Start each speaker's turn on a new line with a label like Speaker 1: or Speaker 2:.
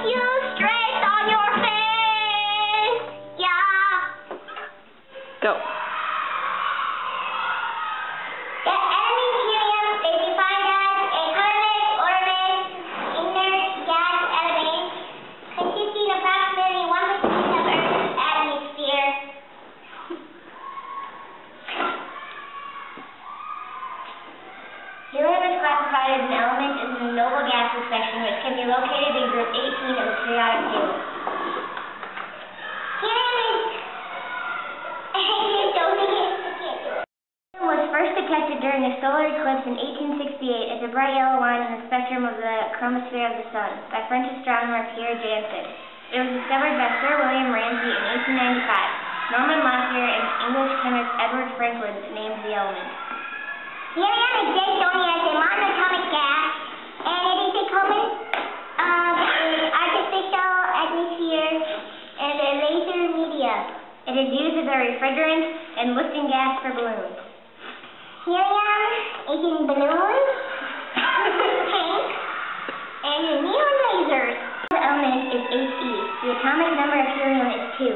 Speaker 1: you straight on your face. Yeah.
Speaker 2: Go.
Speaker 1: The element helium is defined as a colorless, odorless, inert gas element consisting approximately 1% of Earth's atmosphere. Helium is classified as an element in the noble gases section, which can be located in group 18 of the periodic table. Helium was first detected during a solar eclipse in 1868 as a bright yellow line in the spectrum of the chromosphere of the Sun by French astronomer Pierre Janssen. It was discovered by Sir William Ramsay in 1895. Norman Lockyer and English chemist Edward Franklin named the element. Helium exists only as a monatomic gas, and it is a common artificial atmosphere and a laser media. It is used as a refrigerant and lifting gas for balloons. Helium is in balloons, tanks, and in neon lasers. The element is He. The atomic number of helium is 2.